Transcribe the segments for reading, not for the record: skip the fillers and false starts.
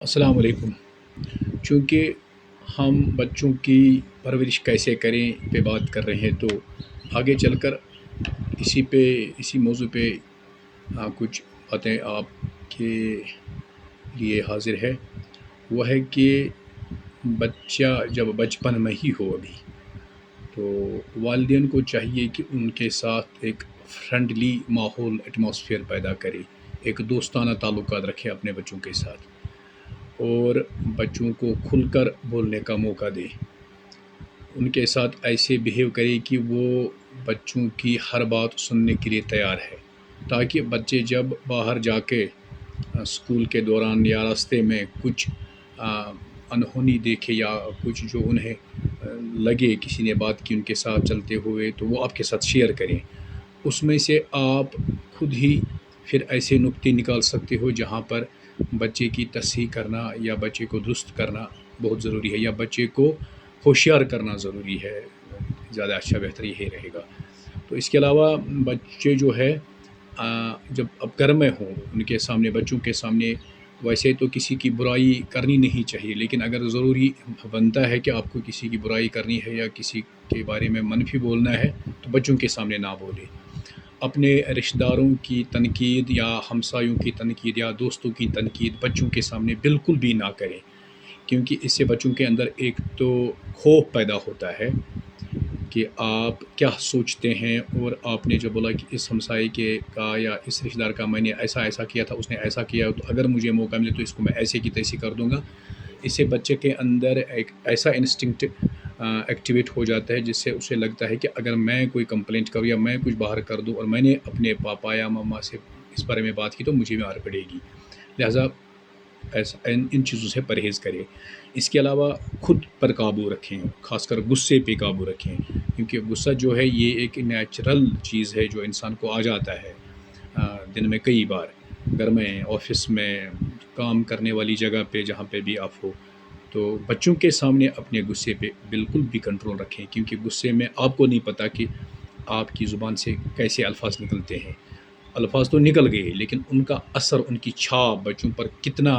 السلام علیکم۔ چونکہ ہم بچوں کی پرورش کیسے کریں پہ بات کر رہے ہیں، تو آگے چل کر اسی موضوع پہ کچھ باتیں آپ کے لیے حاضر ہے۔ وہ ہے کہ بچہ جب بچپن میں ہی ہو ابھی، تو والدین کو چاہیے کہ ان کے ساتھ ایک فرینڈلی ماحول ایٹماسفیئر پیدا کرے، ایک دوستانہ تعلقات رکھے اپنے بچوں کے ساتھ، اور بچوں کو کھل کر بولنے کا موقع دے۔ ان کے ساتھ ایسے بیہیو کرے کہ وہ بچوں کی ہر بات سننے کے لیے تیار ہے، تاکہ بچے جب باہر جا کے اسکول کے دوران یا راستے میں کچھ انہونی دیکھے یا کچھ جو انہیں لگے کسی نے بات کی ان کے ساتھ چلتے ہوئے، تو وہ آپ کے ساتھ شیئر کریں۔ اس میں سے آپ خود ہی پھر ایسے نکتے نکال سکتے ہو جہاں پر بچے کی تصحیح کرنا یا بچے کو درست کرنا بہت ضروری ہے، یا بچے کو ہوشیار کرنا ضروری ہے، زیادہ اچھا بہتر یہی رہے گا۔ تو اس کے علاوہ بچے جو ہے جب اب گھر میں ہوں، ان کے سامنے، بچوں کے سامنے ویسے تو کسی کی برائی کرنی نہیں چاہیے، لیکن اگر ضروری بنتا ہے کہ آپ کو کسی کی برائی کرنی ہے یا کسی کے بارے میں منفی بولنا ہے، تو بچوں کے سامنے نہ بولے۔ اپنے رشتہ داروں کی تنقید یا ہمسایوں کی تنقید یا دوستوں کی تنقید بچوں کے سامنے بالکل بھی نہ کریں، کیونکہ اس سے بچوں کے اندر ایک تو خوف پیدا ہوتا ہے کہ آپ کیا سوچتے ہیں، اور آپ نے جو بولا کہ اس ہمسائے کا یا اس رشتہ دار کا میں نے ایسا کیا تھا، اس نے ایسا کیا، تو اگر مجھے موقع ملے تو اس کو میں ایسے کی تیسے کر دوں گا۔ اس سے بچے کے اندر ایک ایسا انسٹنکٹ ایکٹیویٹ ہو جاتا ہے، جس سے اسے لگتا ہے کہ اگر میں کوئی کمپلینٹ کروں یا میں کچھ باہر کر دوں اور میں نے اپنے پاپا یا ماما سے اس بارے میں بات کی تو مجھے مار پڑے گی، لہٰذا ان چیزوں سے پرہیز کرے۔ اس کے علاوہ خود پر قابو رکھیں، خاص کر غصے پہ قابو رکھیں، کیونکہ غصہ جو ہے یہ ایک نیچرل چیز ہے جو انسان کو آ جاتا ہے دن میں کئی بار، گھر میں، آفس میں، کام کرنے والی جگہ پہ، جہاں پہ بھی آپ ہو۔ تو بچوں کے سامنے اپنے غصے پہ بالکل بھی کنٹرول رکھیں، کیونکہ غصے میں آپ کو نہیں پتہ کہ آپ کی زبان سے کیسے الفاظ نکلتے ہیں۔ الفاظ تو نکل گئے، لیکن ان کا اثر، ان کی چھاپ بچوں پر کتنا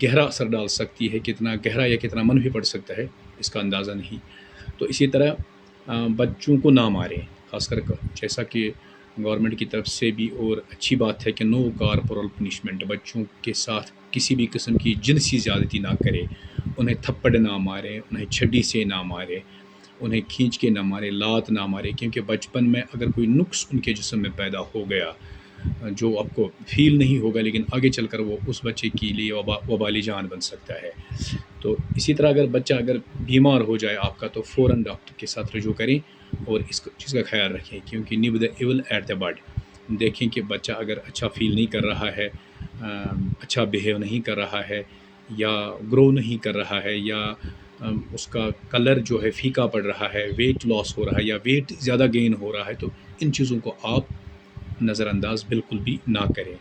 گہرا اثر ڈال سکتی ہے، کتنا گہرا یا کتنا منفی پڑ سکتا ہے، اس کا اندازہ نہیں۔ تو اسی طرح بچوں کو نہ ماریں، خاص کر جیسا کہ گورنمنٹ کی طرف سے بھی اور اچھی بات ہے کہ نو کارپورل پنشمنٹ، بچوں کے ساتھ کسی بھی قسم کی جنسی زیادتی نہ کرے، انہیں تھپڑ نہ مارے، انہیں چھڑی سے نہ مارے، انہیں کھینچ کے نہ مارے، لات نہ مارے، کیونکہ بچپن میں اگر کوئی نقص ان کے جسم میں پیدا ہو گیا جو آپ کو فیل نہیں ہوگا، لیکن آگے چل کر وہ اس بچے کے لیے وبالی جان بن سکتا ہے۔ تو اسی طرح اگر بچہ بیمار ہو جائے آپ کا، تو فوراً ڈاکٹر کے ساتھ رجوع کریں اور اس چیز کا خیال رکھیں، کیونکہ nip the evil at the bud, دیکھیں کہ بچہ اگر اچھا فیل نہیں کر رہا ہے، اچھا بیہیو نہیں کر رہا ہے، یا گرو نہیں کر رہا ہے، یا اس کا کلر جو ہے پھیکا پڑ رہا ہے، ویٹ لاس ہو رہا ہے یا ویٹ زیادہ گین ہو رہا ہے، تو ان چیزوں کو آپ نظر انداز بالکل بھی نہ کریں،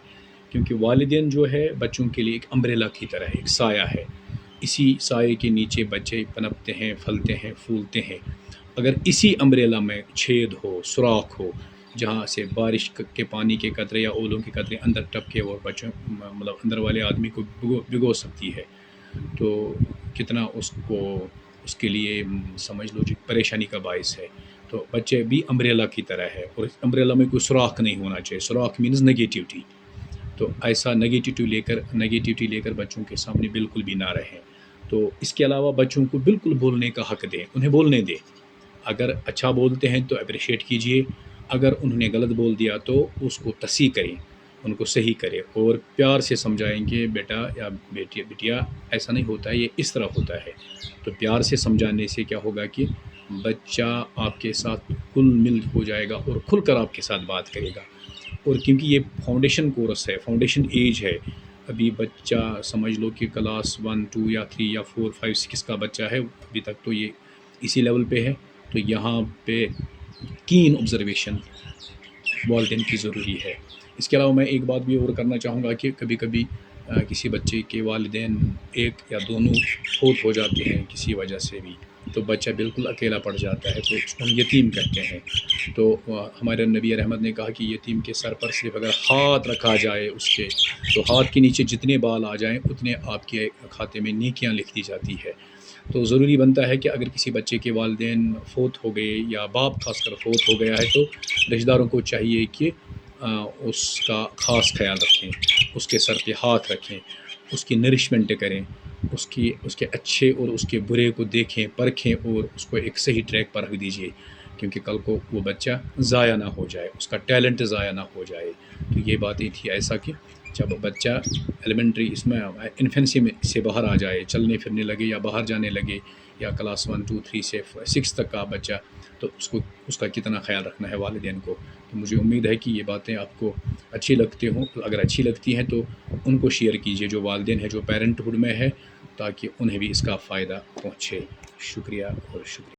کیونکہ والدین جو ہے بچوں کے لیے ایک امبریلا کی طرح ہے، ایک سایہ ہے۔ اسی سائے کے نیچے بچے پنپتے ہیں، پھلتے ہیں، پھولتے ہیں۔ اگر اسی امبریلا میں چھید ہو، سوراخ ہو، جہاں سے بارش کے پانی کے قطرے یا اولوں کے قطرے اندر ٹپکے اور بچوں اندر والے آدمی کو بھگو سکتی ہے، تو کتنا اس کے لیے سمجھ لو جی پریشانی کا باعث ہے۔ تو بچے بھی امبریلا کی طرح ہے، اور اس امبریلا میں کوئی سوراخ نہیں ہونا چاہیے۔ سوراخ مینز نگیٹیوٹی، تو ایسا نگیٹیوٹی لے کر بچوں کے سامنے بالکل بھی نہ رہیں۔ تو اس کے علاوہ بچوں کو بالکل بولنے کا حق دیں، انہیں بولنے دیں۔ اگر اچھا بولتے ہیں تو اپریشیٹ کیجئے، اگر انہوں نے غلط بول دیا تو اس کو تصحیح کریں، ان کو صحیح کریں، اور پیار سے سمجھائیں کہ بیٹا یا بیٹیا ایسا نہیں ہوتا ہے، یہ اس طرح ہوتا ہے۔ تو پیار سے سمجھانے سے کیا ہوگا کہ بچہ آپ کے ساتھ کل مل ہو جائے گا اور کھل کر آپ کے ساتھ بات کرے گا۔ اور کیونکہ یہ فاؤنڈیشن کورس ہے، فاؤنڈیشن ایج ہے، ابھی بچہ سمجھ لو کہ کلاس 1 2 یا 3 یا 4 5 6 کا بچہ ہے، ابھی تک تو یہ اسی لیول پہ ہے۔ تو یہاں پہ کین آبزرویشن والدین کی ضروری ہے۔ اس کے علاوہ میں ایک بات بھی اور کرنا چاہوں گا کہ کبھی کبھی کسی بچے کے والدین ایک یا دونوں فوت ہو جاتے ہیں کسی وجہ سے بھی، تو بچہ بالکل اکیلا پڑ جاتا ہے، تو اس کو ہم یتیم کہتے ہیں۔ تو ہمارے نبی رحمت نے کہا کہ یتیم کے سر پر صرف اگر ہاتھ رکھا جائے اس کے، تو ہاتھ کے نیچے جتنے بال آ جائیں اتنے آپ کے کھاتے میں نیکیاں لکھ دی جاتی ہے۔ تو ضروری بنتا ہے کہ اگر کسی بچے کے والدین فوت ہو گئے یا باپ خاص کر فوت ہو گیا ہے، تو رشتہ داروں کو چاہیے کہ اس کا خاص خیال رکھیں، اس کے سر پہ ہاتھ رکھیں، اس کی نرشمنٹ کریں، اس کے اچھے اور اس کے برے کو دیکھیں پرکھیں اور اس کو ایک صحیح ٹریک پر رکھ دیجیے، کیونکہ کل کو وہ بچہ ضائع نہ ہو جائے، اس کا ٹیلنٹ ضائع نہ ہو جائے۔ تو یہ باتیں تھی ایسا کہ جب بچہ ایلیمنٹری اس میں انفینسی میں سے باہر آ جائے، چلنے پھرنے لگے یا باہر جانے لگے، یا کلاس 1 2 3 سے 6 تک کا بچہ، تو اس کا کتنا خیال رکھنا ہے والدین کو۔ تو مجھے امید ہے کہ یہ باتیں آپ کو اچھی لگتی ہوں، اگر اچھی لگتی ہیں تو ان کو شیئر کیجیے جو والدین ہیں جو پیرنٹ ہوڈ میں ہے، تاکہ انہیں بھی اس کا فائدہ پہنچے۔ شکریہ اور شکریہ۔